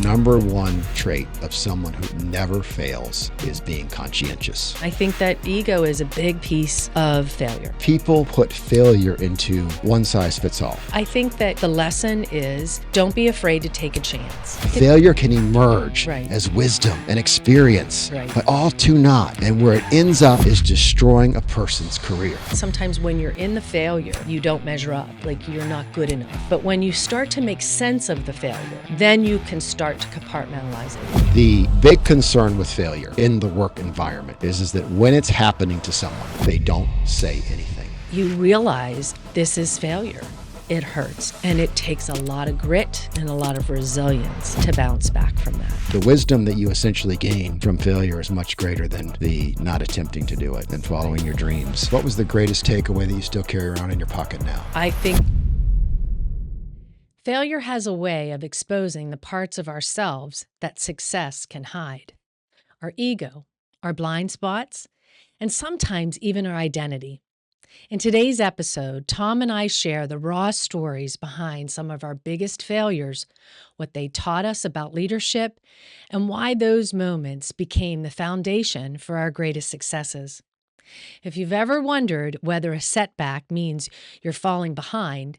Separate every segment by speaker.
Speaker 1: number one trait of someone who never fails is being conscientious.
Speaker 2: I think that ego is a big piece of failure.
Speaker 1: People put failure into one size fits all.
Speaker 2: I think that the lesson is don't be afraid to take a chance.
Speaker 1: Failure can emerge
Speaker 2: Right.
Speaker 1: as wisdom and experience,
Speaker 2: Right.
Speaker 1: but all too not. And where it ends up is destroying a person's career.
Speaker 2: Sometimes when you're in the failure, you don't measure up, like you're not good enough. But when you start to make sense of the failure, then you can start to compartmentalize it.
Speaker 1: The big concern with failure in the work environment is that when it's happening to someone, they don't say anything.
Speaker 2: You realize this is failure. It hurts, and it takes a lot of grit and a lot of resilience to bounce back from that.
Speaker 1: The wisdom that you essentially gain from failure is much greater than the not attempting to do it and following your dreams. What was the greatest takeaway that you still carry around in your pocket now?
Speaker 2: I think failure has a way of exposing the parts of ourselves that success can hide. Our ego, our blind spots, and sometimes even our identity. In today's episode, Tom and I share the raw stories behind some of our biggest failures, what they taught us about leadership, and why those moments became the foundation for our greatest successes. If you've ever wondered whether a setback means you're falling behind,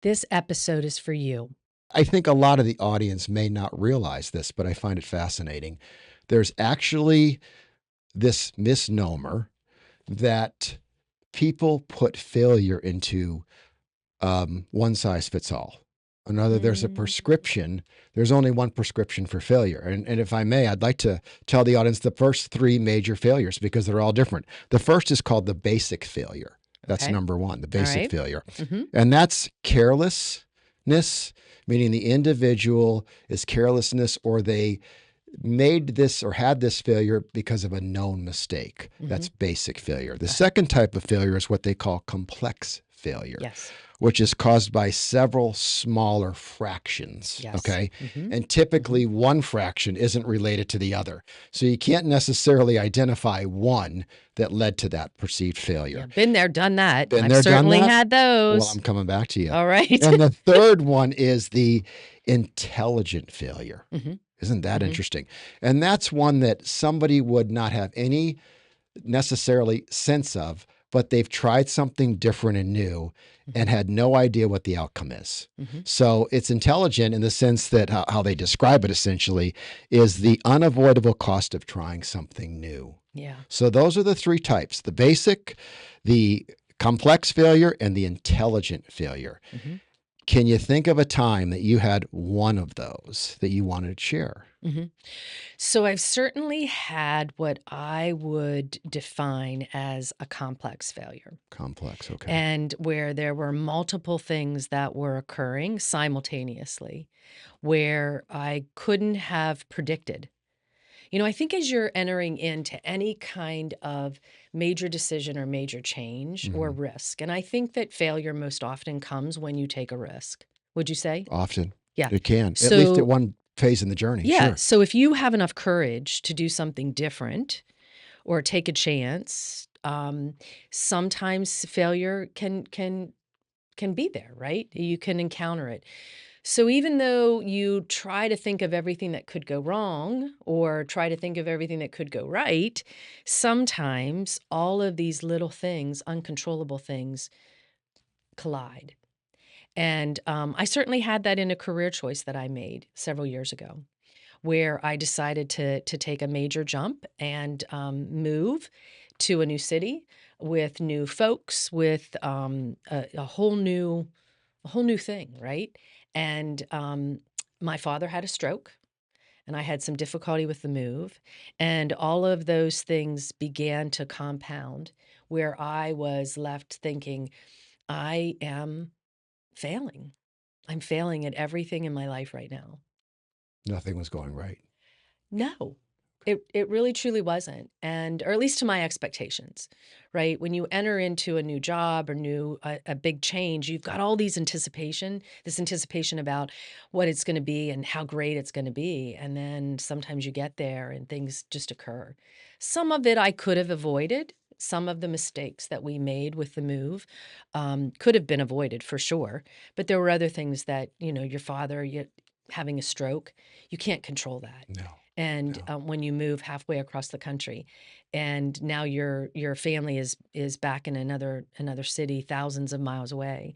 Speaker 2: this episode is for you.
Speaker 1: I think a lot of the audience may not realize this, but I find it fascinating. There's actually this misnomer that people put failure into one size fits all. Another, there's a prescription. There's only one prescription for failure. And if I may, I'd like to tell the audience the first three major failures because they're all different. The first is called the basic failure. That's
Speaker 2: Okay.
Speaker 1: number one, the basic
Speaker 2: right.
Speaker 1: failure.
Speaker 2: Mm-hmm.
Speaker 1: And that's carelessness, meaning the individual is carelessness or they made this or had this failure because of a known mistake. That's basic failure. The second type of failure is what they call complex failure,
Speaker 2: Yes.
Speaker 1: which is caused by several smaller fractions.
Speaker 2: Yes.
Speaker 1: Okay. And typically one fraction isn't related to the other. So you can't necessarily identify one that led to that perceived failure.
Speaker 2: Yeah, been there, done that.
Speaker 1: Been
Speaker 2: I've
Speaker 1: there, done
Speaker 2: certainly
Speaker 1: that?
Speaker 2: had those.
Speaker 1: Well, I'm coming back to you.
Speaker 2: All right.
Speaker 1: And the third one is the intelligent failure.
Speaker 2: Mhm.
Speaker 1: Isn't that interesting? And that's one that somebody would not have any necessarily sense of, but they've tried something different and new and had no idea what the outcome is. So it's intelligent in the sense that how they describe it essentially is the unavoidable cost of trying something new.
Speaker 2: Yeah.
Speaker 1: So those are the three types: the basic, the complex failure, and the intelligent failure. Can you think of a time that you had one of those that you wanted to share?
Speaker 2: So I've certainly had what I would define as a complex failure,
Speaker 1: Complex, okay.
Speaker 2: and where there were multiple things that were occurring simultaneously, where I couldn't have predicted. You know, I think as you're entering into any kind of major decision or major change or risk, and I think that failure most often comes when you take a risk. Would you say?
Speaker 1: Often.
Speaker 2: Yeah.
Speaker 1: It can, at
Speaker 2: So-
Speaker 1: least at one phase in the journey.
Speaker 2: Yeah.
Speaker 1: Sure.
Speaker 2: So if you have enough courage to do something different or take a chance, sometimes failure can be there, right? You can encounter it. So even though you try to think of everything that could go wrong or try to think of everything that could go right, sometimes all of these little things, uncontrollable things, collide. And I certainly had that in a career choice that I made several years ago, where I decided to take a major jump and move to a new city with new folks, with a whole new thing, right? And my father had a stroke, and I had some difficulty with the move, and all of those things began to compound, where I was left thinking, I am failing. I'm failing at everything in my life right now.
Speaker 1: Nothing was going right.
Speaker 2: No, it really truly wasn't. And, or at least to my expectations, right? When you enter into a new job or a big change, you've got all this anticipation about what it's going to be and how great it's going to be. And then sometimes you get there and things just occur. Some of it I could have avoided. Some of the mistakes that we made with the move could have been avoided for sure. But there were other things that, your father, having a stroke, you can't control that.
Speaker 1: No.
Speaker 2: And
Speaker 1: No.
Speaker 2: when you move halfway across the country, and now your family is back in another city, thousands of miles away.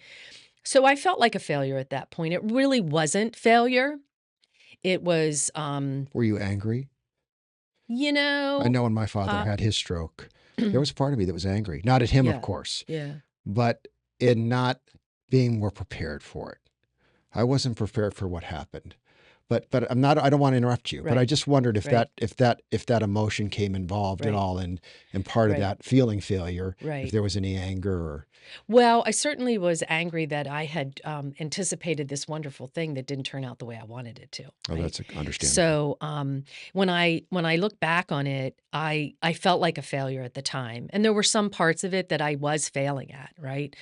Speaker 2: So I felt like a failure at that point. It really wasn't failure. It was,
Speaker 1: Were you angry?
Speaker 2: you
Speaker 1: I
Speaker 2: know,
Speaker 1: know when my father
Speaker 2: uh,
Speaker 1: had his stroke, there was a part of me that was angry. Not at him, of
Speaker 2: yeah,
Speaker 1: course,
Speaker 2: yeah,
Speaker 1: but in not being more prepared for it. I wasn't prepared for what happened. But I'm not, I don't want to interrupt you, but I
Speaker 2: right,
Speaker 1: just wondered if
Speaker 2: right,
Speaker 1: that emotion came involved at
Speaker 2: right,
Speaker 1: all in part of
Speaker 2: right,
Speaker 1: that feeling failure, if
Speaker 2: right.
Speaker 1: there was any anger or
Speaker 2: Well, I certainly was angry that I had anticipated this wonderful thing that didn't turn out the way I wanted it to.
Speaker 1: oh,
Speaker 2: Right.
Speaker 1: that's understandable.
Speaker 2: So when I look back on it, I felt like a failure at the time, and there were some parts of it that I was failing at. Right.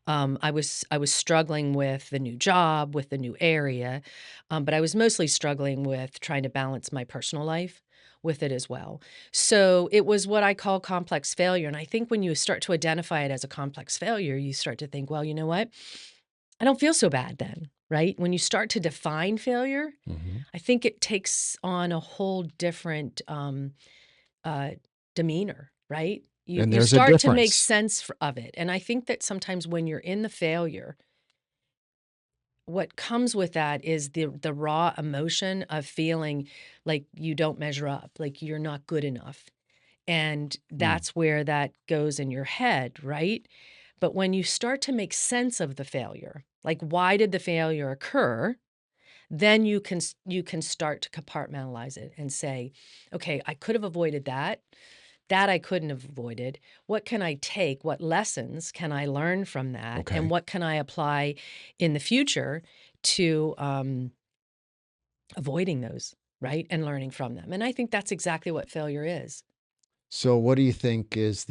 Speaker 2: I was struggling with the new job, with the new area, but I was mostly struggling with trying to balance my personal life with it as well. So it was what I call complex failure. And I think when you start to identify it as a complex failure, you start to think, well, you know what? I don't feel so bad then, right? When you start to define failure,
Speaker 1: Hmm.
Speaker 2: I think it takes on a whole different uh, demeanor, right? You
Speaker 1: And
Speaker 2: you
Speaker 1: there's a
Speaker 2: start to make
Speaker 1: difference.
Speaker 2: sense of it, and I think that sometimes when you're in the failure, what comes with that is the raw emotion of feeling like you don't measure up, like you're not good enough. And
Speaker 1: Mm,
Speaker 2: that's where that goes in your head, right? But when you start to make sense of the failure, like why did the failure occur? Then you can start to compartmentalize it and say, okay, I could have avoided that. That I couldn't have avoided. What can I take? What lessons can I learn from that? And
Speaker 1: okay.
Speaker 2: what can I apply in the future to avoiding those, right? And learning from them. And I think that's exactly what failure is.
Speaker 1: So what do you think is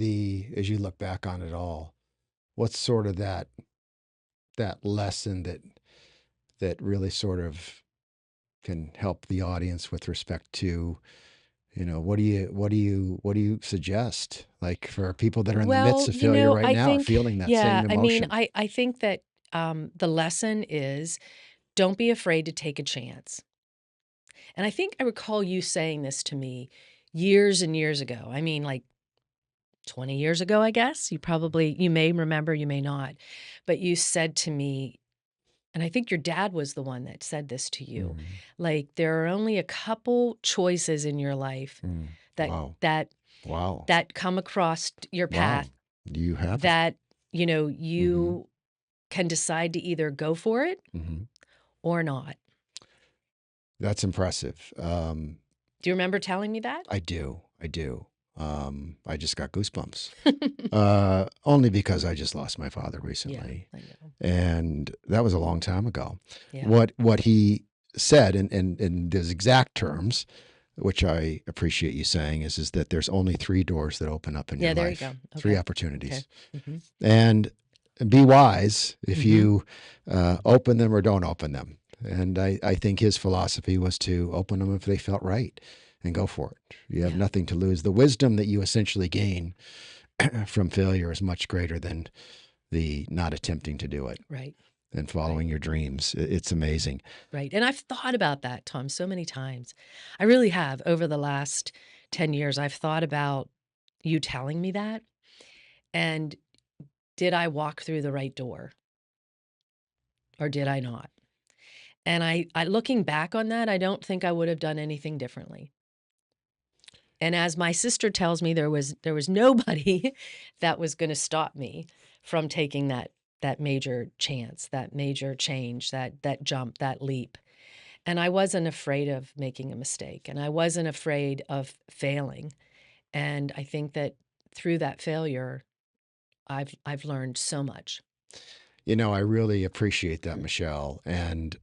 Speaker 1: as you look back on it all, what's sort of that lesson that really sort of can help the audience with respect to, what do you suggest, like for people that are in the midst
Speaker 2: Well,
Speaker 1: of failure right
Speaker 2: I
Speaker 1: now or
Speaker 2: think,
Speaker 1: feeling that
Speaker 2: yeah,
Speaker 1: same
Speaker 2: I mean,
Speaker 1: emotion?
Speaker 2: I think that the lesson is don't be afraid to take a chance. And I think I recall you saying this to me years and years ago. I mean, like 20 years ago, I guess. You may remember, you may not. But you said to me, and I think your dad was the one that said this to you,
Speaker 1: Mm,
Speaker 2: like there are only a couple choices in your life
Speaker 1: mm.
Speaker 2: that
Speaker 1: Wow.
Speaker 2: that
Speaker 1: Wow.
Speaker 2: that come across your
Speaker 1: Wow.
Speaker 2: path
Speaker 1: You have.
Speaker 2: that,
Speaker 1: Mm-hmm.
Speaker 2: you can decide to either go for it
Speaker 1: Mm-hmm.
Speaker 2: or not.
Speaker 1: That's impressive.
Speaker 2: Do you remember telling me that?
Speaker 1: I do. I do. I just got goosebumps. Only because I just lost my father
Speaker 2: Yeah,
Speaker 1: recently,
Speaker 2: I know.
Speaker 1: and that was a long time ago.
Speaker 2: Yeah.
Speaker 1: What he said in those exact terms, which I appreciate you saying, is that there's only three doors that open up in your
Speaker 2: Yeah, there you
Speaker 1: life,
Speaker 2: go.
Speaker 1: three
Speaker 2: Okay. Okay.
Speaker 1: opportunities,
Speaker 2: Mhm.
Speaker 1: and be wise if
Speaker 2: Mhm.
Speaker 1: you open them or don't open them. And I think his philosophy was to open them if they felt right and go for it. You have
Speaker 2: Yeah.
Speaker 1: nothing to lose. The wisdom that you essentially gain from failure is much greater than the not attempting to do it
Speaker 2: Right.
Speaker 1: and
Speaker 2: Right.
Speaker 1: following your dreams. It's amazing.
Speaker 2: Right. And I've thought about that, Tom, so many times. I really have over the last 10 years. I've thought about you telling me that. And did I walk through the right door or did I not? And I looking back on that, I don't think I would have done anything differently. And as my sister tells me, there was nobody that was going to stop me from taking that major chance, that major change, that jump, that leap. And I wasn't afraid of making a mistake, and I wasn't afraid of failing. And I think that through that failure, I've learned so much.
Speaker 1: I really appreciate that, Michelle. And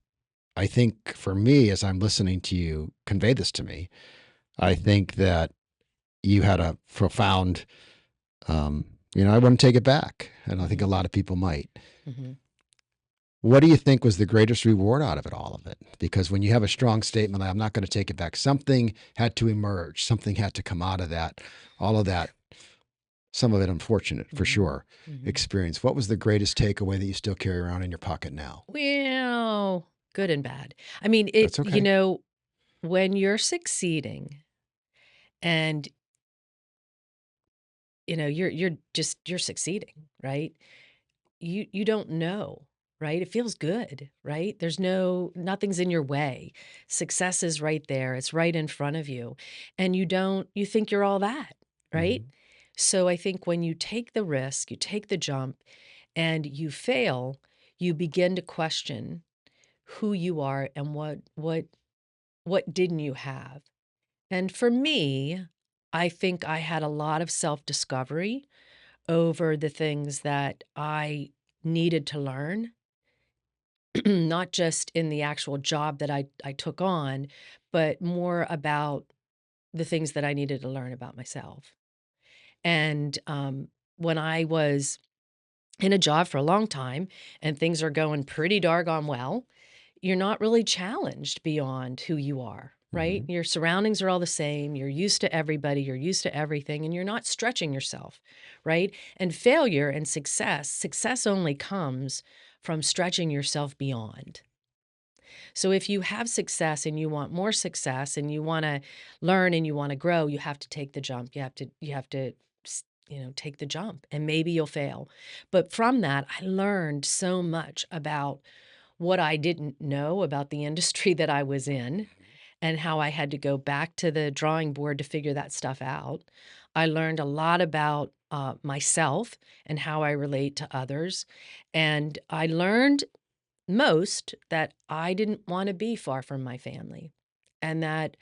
Speaker 1: I think for me, as I'm listening to you convey this to me, I think that you had a profound, I wouldn't take it back. And I think
Speaker 2: Hmm.
Speaker 1: a lot of people might.
Speaker 2: Hmm.
Speaker 1: What do you think was the greatest reward out of it, all of it? Because when you have a strong statement, like, I'm not going to take it back, something had to emerge, something had to come out of that, all of that, some of it unfortunate for
Speaker 2: Hmm.
Speaker 1: sure,
Speaker 2: Hmm.
Speaker 1: experience. What was the greatest takeaway that you still carry around in your pocket now?
Speaker 2: Well, good and bad. I mean,
Speaker 1: That's okay.
Speaker 2: when you're succeeding and you're succeeding, right? You don't know, right? It feels good, right? Nothing's in your way. Success is right there. It's right in front of you. And you think you're all that, right?
Speaker 1: Mhm.
Speaker 2: So I think when you take the risk, you take the jump and you fail, you begin to question who you are and what didn't you have. And for me, I think I had a lot of self-discovery over the things that I needed to learn, not just in the actual job that I took on, but more about the things that I needed to learn about myself. And when I was in a job for a long time and things are going pretty doggone well, you're not really challenged beyond who you are, right?
Speaker 1: Mhm.
Speaker 2: Your surroundings are all the same. You're used to everybody, you're used to everything, and you're not stretching yourself, right? And failure and success only comes from stretching yourself beyond. So if you have success and you want more success and you want to learn and you want to grow, you have to take the jump. You have to take the jump and maybe you'll fail. But from that, I learned so much about what I didn't know about the industry that I was in and how I had to go back to the drawing board to figure that stuff out. I learned a lot about myself and how I relate to others. And I learned most that I didn't want to be far from my family and that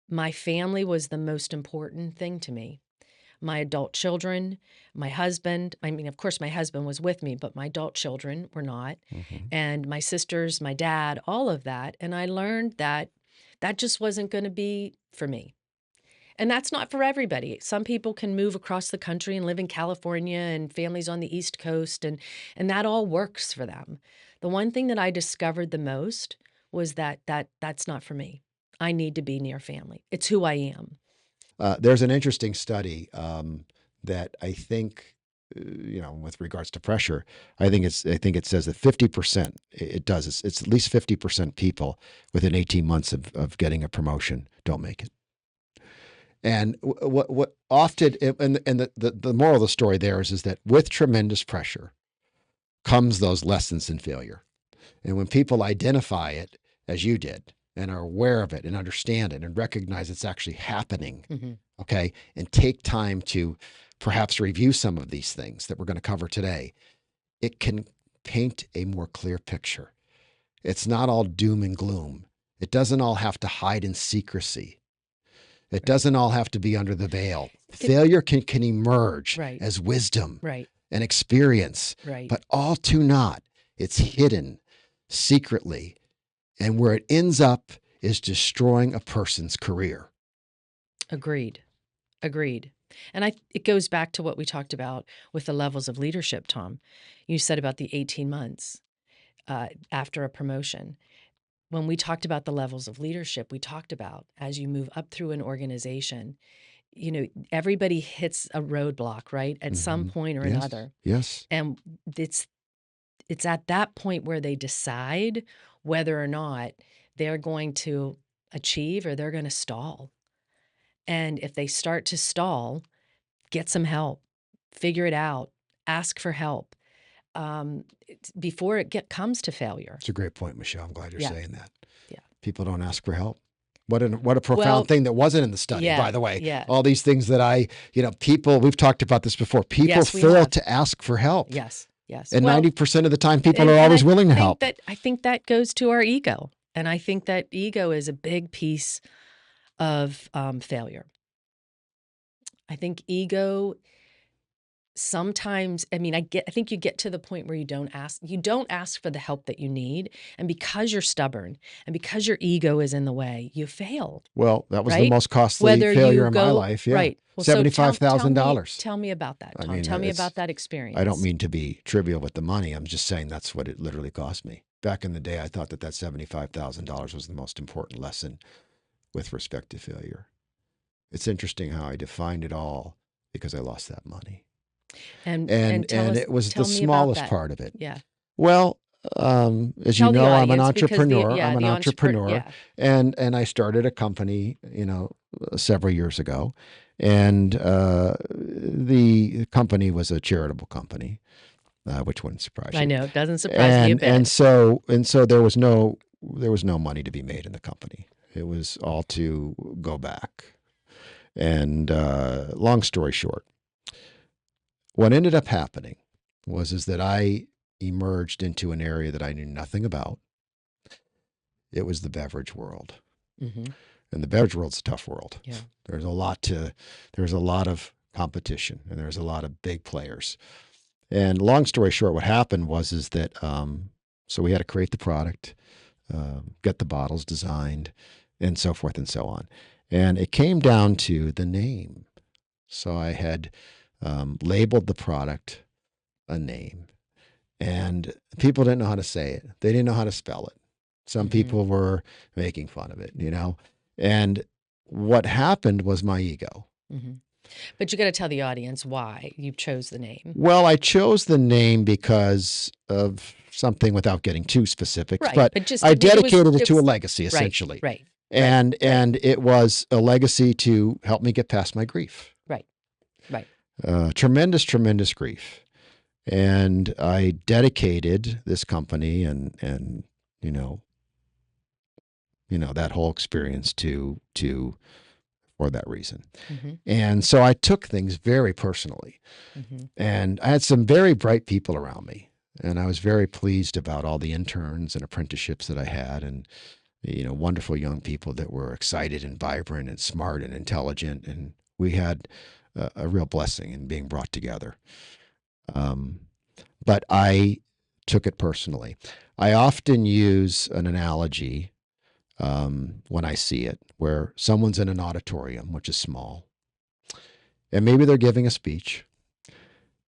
Speaker 2: my family was the most important thing to me. My adult children, my husband, I mean, of course, my husband was with me, but my adult children were not.
Speaker 1: Mhm.
Speaker 2: And my sisters, my dad, all of that. And I learned that that just wasn't going to be for me. And that's not for everybody. Some people can move across the country and live in California and families on the East Coast and that all works for them. The one thing that I discovered the most was that's not for me. I need to be near family. It's who I am.
Speaker 1: There's an interesting study that I think, with regards to pressure, I think it says that 50%, it does, it's at least 50% people within 18 months of getting a promotion don't make it. And what often, and the moral of the story there is that with tremendous pressure comes those lessons in failure. And when people identify it as you did and are aware of it and understand it and recognize it's actually happening,
Speaker 2: Hmm.
Speaker 1: okay, and take time to perhaps review some of these things that we're going to cover today, it can paint a more clear picture. It's not all doom and gloom. It doesn't all have to hide in secrecy. It
Speaker 2: Right.
Speaker 1: doesn't all have to be under the veil.
Speaker 2: It,
Speaker 1: Failure can emerge
Speaker 2: right.
Speaker 1: as wisdom
Speaker 2: Right.
Speaker 1: and experience,
Speaker 2: Right.
Speaker 1: but all too not. It's hidden secretly, and where it ends up is destroying a person's career.
Speaker 2: Agreed. Agreed. And it goes back to what we talked about with the levels of leadership, Tom. You said about the 18 months after a promotion. When we talked about the levels of leadership, we talked about as you move up through an organization, everybody hits a roadblock, right? At some
Speaker 1: Mm-hmm.
Speaker 2: point or
Speaker 1: Yes.
Speaker 2: another.
Speaker 1: Yes.
Speaker 2: And it's at that point where they decide whether or not they're going to achieve or they're going to stall. And if they start to stall, get some help, figure it out, ask for help before comes to failure.
Speaker 1: It's a great point, Michelle. I'm glad you're
Speaker 2: Yeah,
Speaker 1: saying that.
Speaker 2: yeah.
Speaker 1: People don't ask for help. What a profound
Speaker 2: Well,
Speaker 1: thing that wasn't in the study,
Speaker 2: yeah,
Speaker 1: by the way.
Speaker 2: yeah.
Speaker 1: All these things that people, we've talked about this before. People
Speaker 2: Yes, we
Speaker 1: fail
Speaker 2: have.
Speaker 1: to ask for help.
Speaker 2: Yes, yes.
Speaker 1: And
Speaker 2: Well,
Speaker 1: 90% of the time, people are
Speaker 2: and
Speaker 1: always
Speaker 2: I
Speaker 1: willing to
Speaker 2: think
Speaker 1: help.
Speaker 2: that goes to our ego, and I think that ego is a big piece of failure. I think ego sometimes, I mean, I think you get to the point where you don't ask for the help that you need, and because you're stubborn and because your ego is in the way, you fail,
Speaker 1: Well, that was the
Speaker 2: right?
Speaker 1: most costly
Speaker 2: Whether
Speaker 1: failure
Speaker 2: you
Speaker 1: in my
Speaker 2: go
Speaker 1: life. Yeah.
Speaker 2: right. Well, so
Speaker 1: $75,000.
Speaker 2: tell me about that,
Speaker 1: I
Speaker 2: Tom.
Speaker 1: mean,
Speaker 2: Tell me
Speaker 1: it's,
Speaker 2: about that
Speaker 1: I don't
Speaker 2: experience.
Speaker 1: mean to be trivial with the money. I'm just saying that's what it literally cost me. Back in the day, I thought that $75,000 was the most important lesson with respect to failure. It's interesting how I defined it all because I lost that money.
Speaker 2: And
Speaker 1: And
Speaker 2: tell
Speaker 1: it was the
Speaker 2: tell me about
Speaker 1: smallest
Speaker 2: that.
Speaker 1: part of it.
Speaker 2: Yeah.
Speaker 1: Well, As you
Speaker 2: Tell the
Speaker 1: know, I'm an
Speaker 2: audience because
Speaker 1: entrepreneur. I'm an
Speaker 2: the entrepreneur,
Speaker 1: entrepreneur,
Speaker 2: yeah.
Speaker 1: and I started a company, several years ago, and the company was a charitable company, which wouldn't surprise
Speaker 2: I
Speaker 1: you.
Speaker 2: know. It doesn't surprise me a
Speaker 1: And
Speaker 2: bit.
Speaker 1: so there was no money to be made in the company. It was all to go back. And long story short, what ended up happening is that I emerged into an area that I knew nothing about. It was the beverage world.
Speaker 2: Mm-hmm.
Speaker 1: And the beverage world's a tough world.
Speaker 2: Yeah.
Speaker 1: There's a lot of competition, and there's a lot of big players. And long story short, what happened is that so we had to create the product, get the bottles designed, and so forth and so on. And it came down to the name. So I had labeled the product a name, and people didn't know how to say it. They didn't know how to spell it. Some
Speaker 2: Mm-hmm.
Speaker 1: people were making fun of it, And what happened was my ego.
Speaker 2: Mm-hmm. But you got to tell the audience why you chose the name.
Speaker 1: Well, I chose the name because of something without getting too specifics,
Speaker 2: Right.
Speaker 1: but
Speaker 2: But just
Speaker 1: I
Speaker 2: it was
Speaker 1: dedicated it
Speaker 2: it
Speaker 1: to a
Speaker 2: was
Speaker 1: legacy,
Speaker 2: right,
Speaker 1: essentially.
Speaker 2: right, right,
Speaker 1: And
Speaker 2: right,
Speaker 1: and it was a legacy to help me get past my grief.
Speaker 2: right, right.
Speaker 1: Tremendous, tremendous grief. And I dedicated this company and you know, that whole experience to for that reason.
Speaker 2: Mm-hmm.
Speaker 1: And so I took things very personally.
Speaker 2: Mm-hmm.
Speaker 1: And I had some very bright people around me. And I was very pleased about all the interns and apprenticeships that I had, and wonderful young people that were excited and vibrant and smart and intelligent. And we had a real blessing in being brought together. Um, but I took it personally. I often use an analogy when I see it, where someone's in an auditorium, which is small, and maybe they're giving a speech,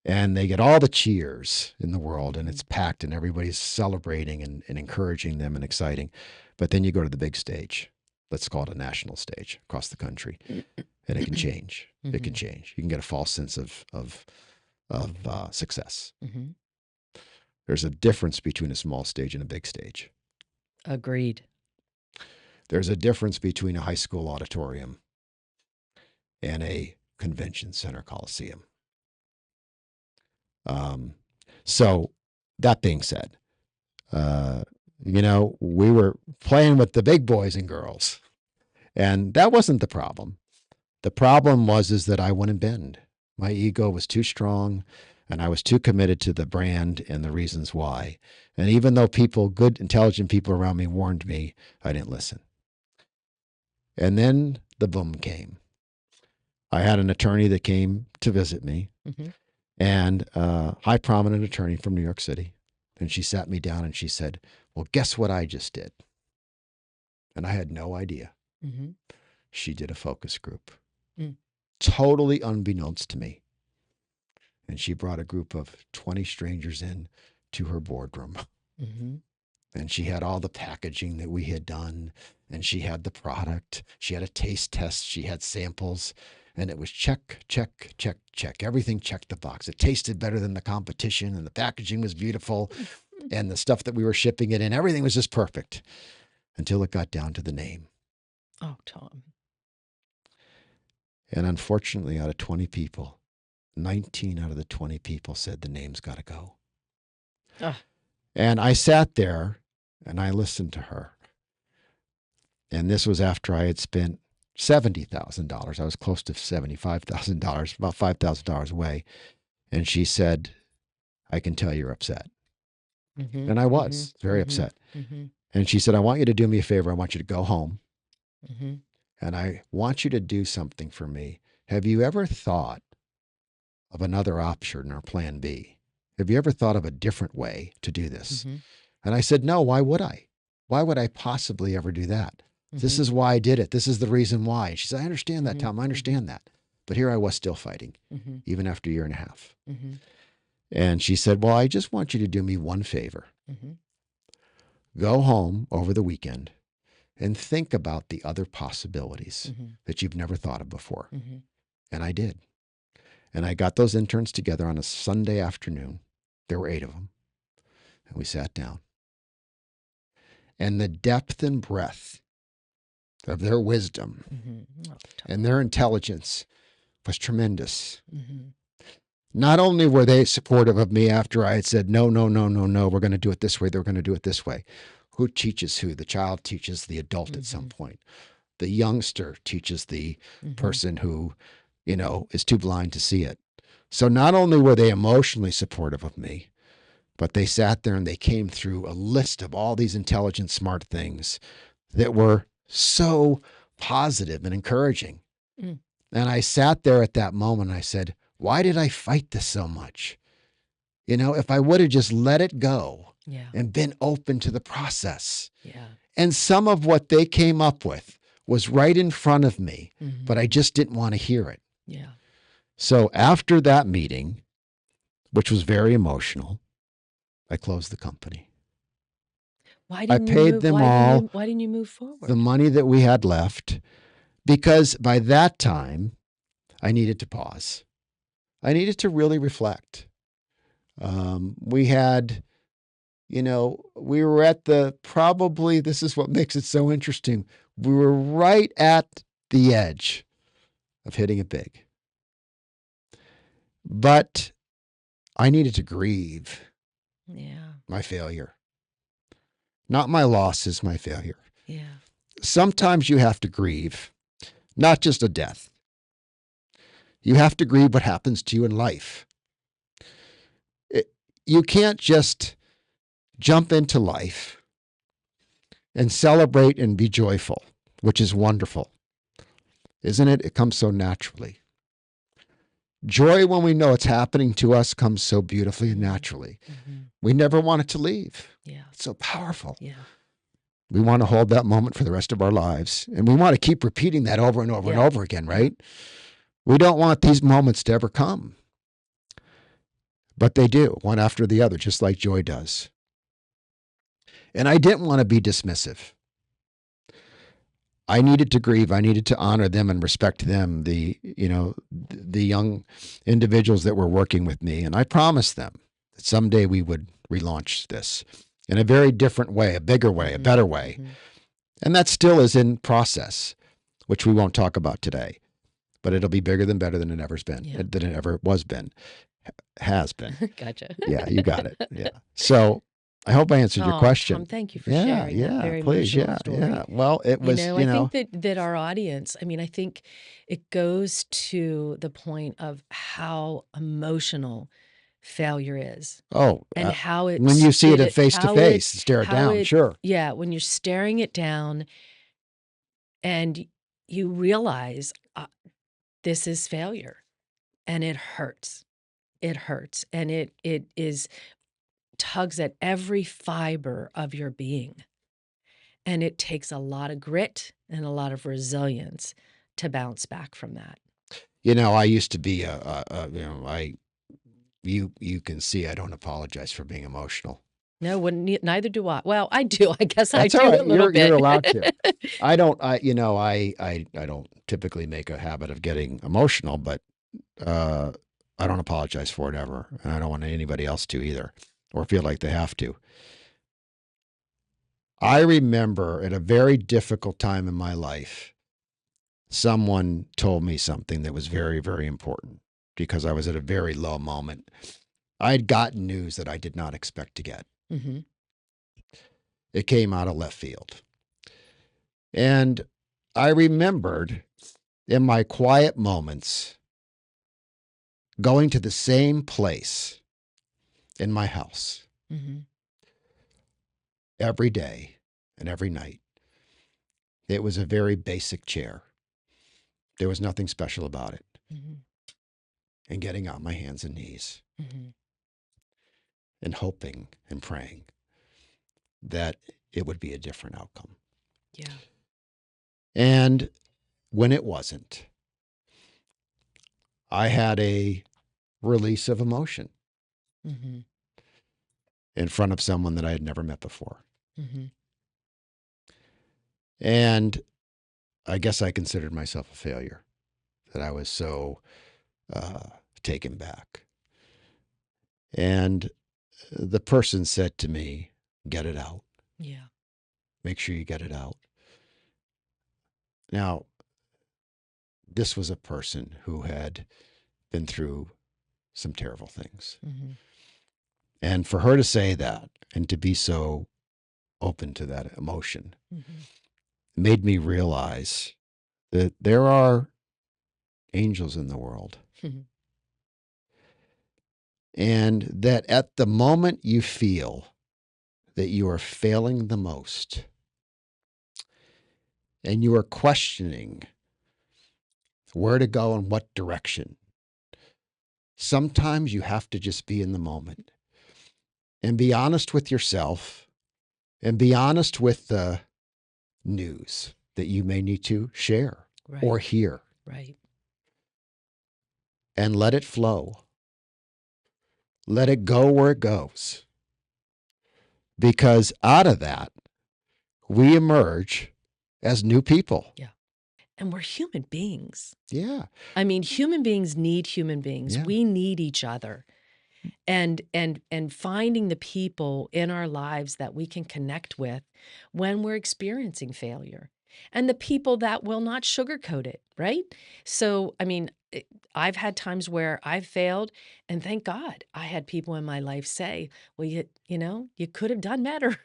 Speaker 1: and they get all the cheers in the world, and it's packed, and everybody's celebrating and encouraging them and exciting. But then you go to the big stage. Let's call it a national stage across the country, and it can change. It can change. You can get a false sense of success.
Speaker 2: Mm-hmm.
Speaker 1: There's a difference between a small stage and a big stage.
Speaker 2: Agreed.
Speaker 1: There's a difference between a high school auditorium and a convention center coliseum. So that being said, we were playing with the big boys and girls, and that wasn't the problem. The problem is that I wouldn't bend. My ego was too strong, and I was too committed to the brand and the reasons why. And even though good, intelligent people around me warned me, I didn't listen. And then the boom came. I had an attorney that came to visit me,
Speaker 2: Mm-hmm.
Speaker 1: and a high prominent attorney from New York City. And she sat me down and she said, "Well, guess what I just did?" And I had no idea.
Speaker 2: Mm-hmm.
Speaker 1: She did a focus group,
Speaker 2: Mm.
Speaker 1: totally unbeknownst to me. And she brought a group of 20 strangers in to her boardroom.
Speaker 2: Mm-hmm.
Speaker 1: And she had all the packaging that we had done, and she had the product. She had a taste test. She had samples, and it was check, check, check, check. Everything checked the box. It tasted better than the competition, and the packaging was beautiful, and the stuff that we were shipping it in, everything was just perfect until it got down to the name.
Speaker 2: Oh, Tom.
Speaker 1: And unfortunately, out of 20 people, 19 out of the 20 people said the name's got to go.
Speaker 2: Oh.
Speaker 1: And I sat there and I listened to her. And this was after I had spent $70,000. I was close to $75,000, about $5,000 away. And she said, "I can tell you're upset."
Speaker 2: Mm-hmm.
Speaker 1: And I
Speaker 2: Mm-hmm.
Speaker 1: was very
Speaker 2: Mm-hmm.
Speaker 1: upset.
Speaker 2: Mm-hmm.
Speaker 1: And she said, "I want you to do me a favor. I want you to go home,
Speaker 2: Mm-hmm.
Speaker 1: and I want you to do something for me. Have you ever thought of another option or plan B? Have you ever thought of a different way to do this?"
Speaker 2: Mm-hmm.
Speaker 1: And I said, "No, why would I? Why would I possibly ever do that? This
Speaker 2: Mm-hmm.
Speaker 1: is why I did it. This is the reason why." And she said, "I understand that,
Speaker 2: Mm-hmm.
Speaker 1: Tom. I understand that." But here I was still fighting,
Speaker 2: Mm-hmm.
Speaker 1: even after a year and a half.
Speaker 2: Mm-hmm.
Speaker 1: And she said, "Well, I just want you to do me one favor.
Speaker 2: Mm-hmm.
Speaker 1: Go home over the weekend and think about the other possibilities
Speaker 2: Mm-hmm.
Speaker 1: that you've never thought of before."
Speaker 2: Mm-hmm.
Speaker 1: And I did. And I got those interns together on a Sunday afternoon. There were 8 of them. And we sat down. And the depth and breadth of their wisdom
Speaker 2: Mm-hmm. Oh,
Speaker 1: and their intelligence was tremendous.
Speaker 2: mm-hmm.
Speaker 1: Not only were they supportive of me after I had said, no, no, no, no, no, we're going to do it this way, they're going to do it this way. Who teaches who? The child teaches the adult at some point. The youngster teaches the person who, is too blind to see it. So not only were they emotionally supportive of me, but they sat there and they came through a list of all these intelligent, smart things that were so positive and encouraging.
Speaker 2: Mm.
Speaker 1: And I sat there at that moment and I said, why did I fight this so much? If I would have just let it go and been open to the process.
Speaker 2: Yeah.
Speaker 1: And some of what they came up with was right in front of me,
Speaker 2: Mm-hmm.
Speaker 1: but I just didn't want to hear it.
Speaker 2: Yeah.
Speaker 1: So after that meeting, which was very emotional, I closed the company.
Speaker 2: Why
Speaker 1: I
Speaker 2: didn't you
Speaker 1: paid
Speaker 2: move?
Speaker 1: them
Speaker 2: Why
Speaker 1: all
Speaker 2: didn't you, why didn't you move forward?
Speaker 1: the money that we had left, because by that time, I needed to pause. I needed to really reflect. We had, we were at this is what makes it so interesting. We were right at the edge of hitting it big. But I needed to grieve my failure. Not my losses, my failure.
Speaker 2: Yeah.
Speaker 1: Sometimes you have to grieve, not just a death. You have to grieve what happens to you in life. You can't just jump into life and celebrate and be joyful, which is wonderful. Isn't it? It comes so naturally. Joy, when we know it's happening to us, comes so beautifully and naturally.
Speaker 2: Mm-hmm.
Speaker 1: We never want it to leave.
Speaker 2: Yeah.
Speaker 1: It's so powerful.
Speaker 2: Yeah.
Speaker 1: We want to hold that moment for the rest of our lives. And we want to keep repeating that over and over and over again, right? We don't want these moments to ever come. But they do, one after the other, just like joy does. And I didn't want to be dismissive. I needed to grieve. I needed to honor them and respect them, the young individuals that were working with me. And I promised them that someday we would relaunch this in a very different way, a bigger way, a better way. Mm-hmm. And that still is in process, which we won't talk about today. But it'll be bigger than better than it ever's been, than it ever has been.
Speaker 2: Gotcha.
Speaker 1: Yeah, you got it. Yeah. So I hope I answered your question.
Speaker 2: Tom, thank you for sharing that very emotional story.
Speaker 1: Yeah. Well, it was,
Speaker 2: I think that our audience, I think it goes to the point of how emotional failure is.
Speaker 1: Oh,
Speaker 2: and how it's
Speaker 1: when you see it face to face, stare it down, sure.
Speaker 2: Yeah, when you're staring it down and you realize this is failure and it hurts. It hurts and it is tugs at every fiber of your being. And it takes a lot of grit and a lot of resilience to bounce back from that.
Speaker 1: I used to be you can see I don't apologize for being emotional.
Speaker 2: No, neither do I. Well, I do. I guess
Speaker 1: That's
Speaker 2: I do
Speaker 1: all right.
Speaker 2: a little bit.
Speaker 1: You're allowed to. I don't. I don't typically make a habit of getting emotional, but I don't apologize for it ever, and I don't want anybody else to either, or feel like they have to. I remember at a very difficult time in my life, someone told me something that was very, very important because I was at a very low moment. I had gotten news that I did not expect to get.
Speaker 2: Mm-hmm.
Speaker 1: It came out of left field. And I remembered in my quiet moments going to the same place in my house every day and every night. It was a very basic chair. There was nothing special about it. And getting on my hands and knees and hoping and praying that it would be a different outcome.
Speaker 2: Yeah.
Speaker 1: And when it wasn't, I had a release of emotion in front of someone that I had never met before. And I guess I considered myself a failure, that I was so taken back. And the person said to me, "Get it out.
Speaker 2: Yeah.
Speaker 1: Make sure you get it out." Now, this was a person who had been through some terrible things.
Speaker 2: Mhm.
Speaker 1: And for her to say that and to be so open to that emotion
Speaker 2: Mhm.
Speaker 1: made me realize that there are angels in the world.
Speaker 2: Mhm.
Speaker 1: And that at the moment you feel that you are failing the most and you are questioning where to go and what direction, sometimes you have to just be in the moment and be honest with yourself and be honest with the news that you may need to share
Speaker 2: Right.
Speaker 1: or hear
Speaker 2: Right.
Speaker 1: and let it flow. Let it go where it goes. Because out of that, we emerge as new people.
Speaker 2: Yeah. And we're human beings.
Speaker 1: Yeah.
Speaker 2: I mean, human beings need human beings.
Speaker 1: Yeah.
Speaker 2: We need each other. And finding the people in our lives that we can connect with when we're experiencing failure, and the people that will not sugarcoat it, right? So, I mean, I've had times where I've failed, and thank God I had people in my life say, "Well, you could have done better,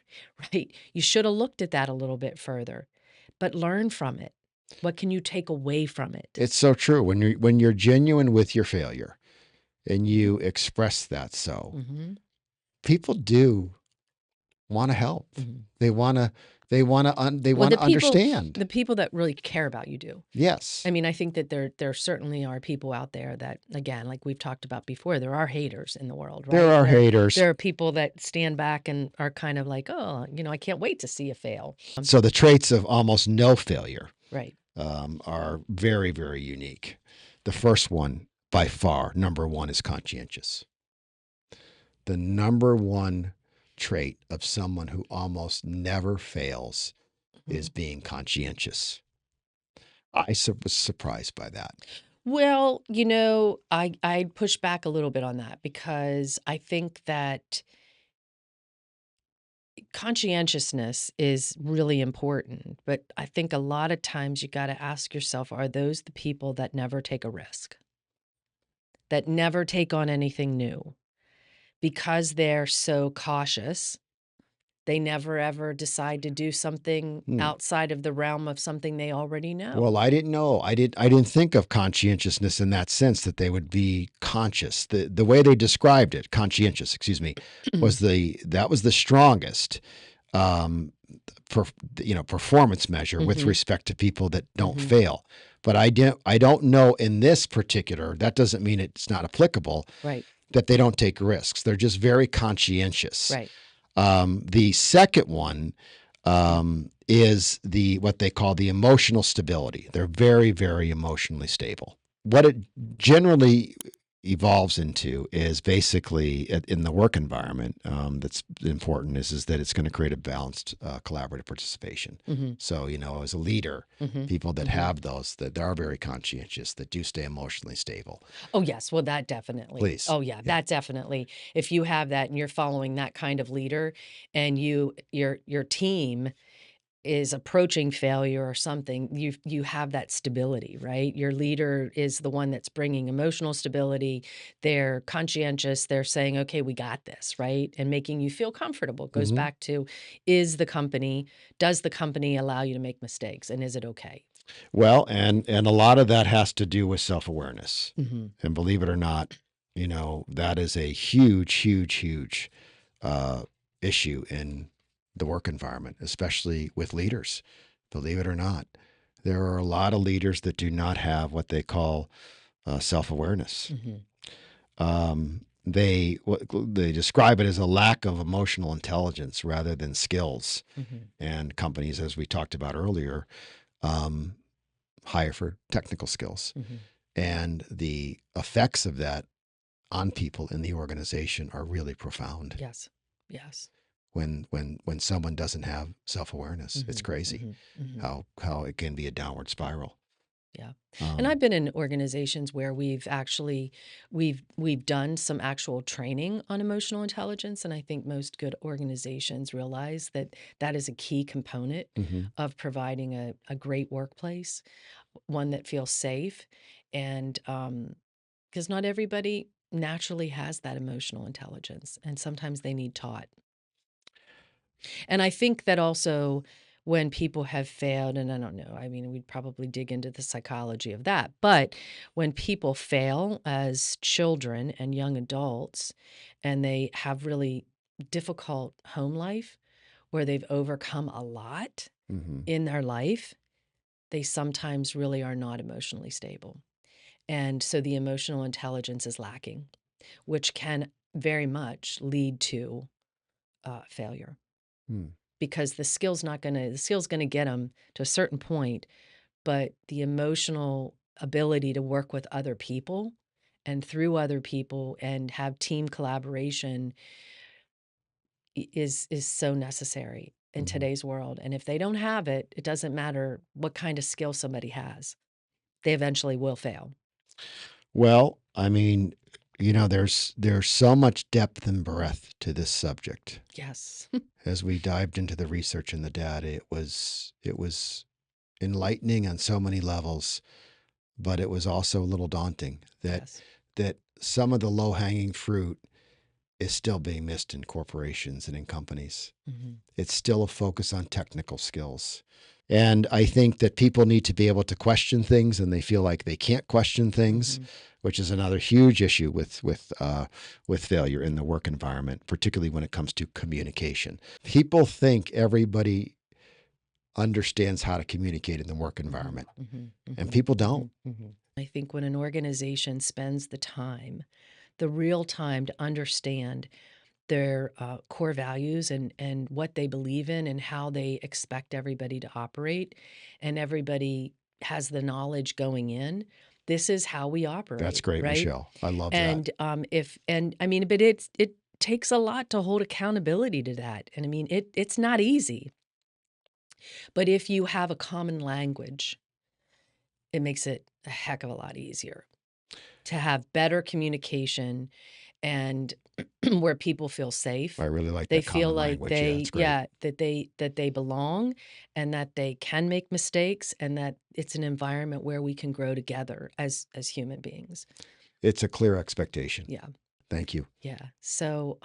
Speaker 2: right? You should have looked at that a little bit further, but learn from it. What can you take away from it?"
Speaker 1: It's so true. When you're genuine with your failure and you express that, so
Speaker 2: Hmm.
Speaker 1: people do want to help.
Speaker 2: Hmm.
Speaker 1: They want to they
Speaker 2: Well,
Speaker 1: want to understand.
Speaker 2: the people that really care about you do.
Speaker 1: Yes.
Speaker 2: I mean, I think that there certainly are people out there that, again, like we've talked about before, there are haters in the world,
Speaker 1: There
Speaker 2: right?
Speaker 1: are
Speaker 2: There
Speaker 1: haters.
Speaker 2: there are people that stand back and are kind of like, oh, I can't wait to see you fail.
Speaker 1: So the traits of almost no failure
Speaker 2: Right.
Speaker 1: are very, very unique. The first one, by far, number one, is conscientious. The number one trait of someone who almost never fails is
Speaker 2: Mhm.
Speaker 1: being conscientious. Was surprised by that.
Speaker 2: Well, I'd push back a little bit on that because I think that conscientiousness is really important, but I think a lot of times you got to ask yourself, are those the people that never take a risk, that never take on anything new? Because they're so cautious, they never ever decide to do something
Speaker 1: Hmm.
Speaker 2: outside of the realm of something they already know.
Speaker 1: Well, I didn't know. I didn't think of conscientiousness in that sense that they would be conscious. The way they described it, conscientious, excuse me, that was the strongest um, per, performance measure with
Speaker 2: Mhm.
Speaker 1: respect to people that don't
Speaker 2: Mhm.
Speaker 1: fail. But I don't know in this particular. That doesn't mean it's not applicable.
Speaker 2: Right.
Speaker 1: That they don't take risks. They're just very conscientious.
Speaker 2: Right.
Speaker 1: The second one is the what they call the emotional stability. They're very, very emotionally stable. What it generally evolves into is basically in the work environment that's important is that it's going to create a balanced collaborative participation.
Speaker 2: Mhm.
Speaker 1: So as a leader,
Speaker 2: Mhm.
Speaker 1: people that
Speaker 2: Mhm.
Speaker 1: have those that are very conscientious that do stay emotionally stable.
Speaker 2: Oh, yes. Well, that definitely.
Speaker 1: Please,
Speaker 2: Oh, yeah,
Speaker 1: yeah.
Speaker 2: that definitely. If you have that and you're following that kind of leader and your team is approaching failure or something, you have that stability, right? Your leader is the one that's bringing emotional stability. They're conscientious. They're saying, "Okay, we got this," right? And making you feel comfortable. It goes
Speaker 1: Hmm.
Speaker 2: back to, does the company allow you to make mistakes, and is it okay?
Speaker 1: Well, and a lot of that has to do with self-awareness.
Speaker 2: Mhm.
Speaker 1: And believe it or not, that is a huge, huge, huge uh, issue in the work environment, especially with leaders. Believe it or not, there are a lot of leaders that do not have what they call self-awareness.
Speaker 2: Mhm.
Speaker 1: They describe it as a lack of emotional intelligence rather than skills.
Speaker 2: Mhm.
Speaker 1: And companies, as we talked about earlier, um, hire for technical skills.
Speaker 2: Mhm.
Speaker 1: And the effects of that on people in the organization are really profound.
Speaker 2: Yes. Yes.
Speaker 1: When someone doesn't have self-awareness, it's
Speaker 2: Mhm.
Speaker 1: crazy
Speaker 2: Mhm. Mhm.
Speaker 1: how it can be a downward spiral.
Speaker 2: Yeah. And
Speaker 1: Um,
Speaker 2: I've been in organizations where we've done some actual training on emotional intelligence, and I think most good organizations realize that that is a key component
Speaker 1: mhm.
Speaker 2: of providing a great workplace, one that feels safe, and because not everybody naturally has that emotional intelligence, and sometimes they need taught. And I think that also when people have failed, and I don't know, I mean, we'd probably dig into the psychology of that, but when people fail as children and young adults, and they have really difficult home life where they've overcome a lot
Speaker 1: Mhm.
Speaker 2: in their life, they sometimes really are not emotionally stable. And so the emotional intelligence is lacking, which can very much lead to failure
Speaker 1: Hmm.
Speaker 2: because the skill's gonna get them to a certain point, but the emotional ability to work with other people and through other people and have team collaboration is so necessary in
Speaker 1: Mhm.
Speaker 2: today's world. And if they don't have it, it doesn't matter what kind of skill somebody has. They eventually will fail.
Speaker 1: Well, I mean, there's so much depth and breadth to this subject.
Speaker 2: Yes.
Speaker 1: As we dived into the research and the data, it was enlightening on so many levels, but it was also a little daunting
Speaker 2: Yes.
Speaker 1: that some of the low-hanging fruit is still being missed in corporations and in companies.
Speaker 2: Mhm.
Speaker 1: It's still a focus on technical skills. And I think that people need to be able to question things, and they feel like they can't question things,
Speaker 2: Mhm.
Speaker 1: which is another huge issue with failure in the work environment, particularly when it comes to communication. People think everybody understands how to communicate in the work
Speaker 2: Mhm.
Speaker 1: environment,
Speaker 2: Mhm.
Speaker 1: and
Speaker 2: Mhm.
Speaker 1: people don't.
Speaker 2: Mhm. Mhm. I think when an organization spends the time, the real time to understand their core values and what they believe in and how they expect everybody to operate, and everybody has the knowledge going in. This is how we
Speaker 1: That's
Speaker 2: operate,
Speaker 1: great,
Speaker 2: right?
Speaker 1: Michelle. I love that.
Speaker 2: And if and I mean, but it takes a lot to hold accountability to that, and I mean, it's not easy. But if you have a common language, it makes it a heck of a lot easier to have better communication and where people feel
Speaker 1: I
Speaker 2: safe.
Speaker 1: really like
Speaker 2: They
Speaker 1: that
Speaker 2: feel
Speaker 1: common
Speaker 2: like
Speaker 1: language. Yeah, it's great.
Speaker 2: that they belong and that they can make mistakes and that it's an environment where we can grow together as human beings.
Speaker 1: It's a clear expectation.
Speaker 2: Yeah.
Speaker 1: Thank you.
Speaker 2: Yeah. So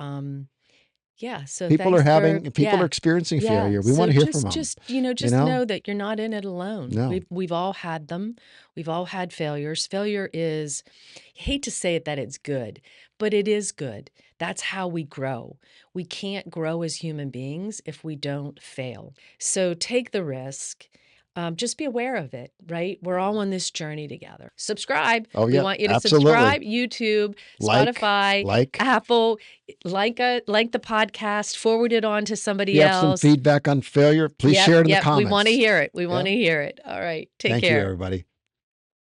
Speaker 2: yeah, so
Speaker 1: People are
Speaker 2: thanks for
Speaker 1: having people are experiencing
Speaker 2: yeah,
Speaker 1: failure. We want
Speaker 2: so
Speaker 1: to hear from them. You
Speaker 2: just
Speaker 1: know?
Speaker 2: know that you're not in it alone.
Speaker 1: No,
Speaker 2: We've all had them. We've all had failures. Failure is I hate to say it that it's good, but it is good. That's how we grow. We can't grow as human beings if we don't fail. So take the risk. Just be aware of it, right? We're all on this journey together. Subscribe.
Speaker 1: oh
Speaker 2: We
Speaker 1: yeah,
Speaker 2: want you to
Speaker 1: absolutely.
Speaker 2: subscribe. YouTube,
Speaker 1: Like,
Speaker 2: Spotify,
Speaker 1: like.
Speaker 2: Apple, like the podcast, forward it on to
Speaker 1: If
Speaker 2: somebody
Speaker 1: you have some
Speaker 2: else.
Speaker 1: feedback on failure, please
Speaker 2: Yep,
Speaker 1: share it in the
Speaker 2: yep. We want to
Speaker 1: comments.
Speaker 2: hear it. We want
Speaker 1: Yep.
Speaker 2: to hear it. All right. Take
Speaker 1: Thank you,
Speaker 2: care.
Speaker 1: everybody.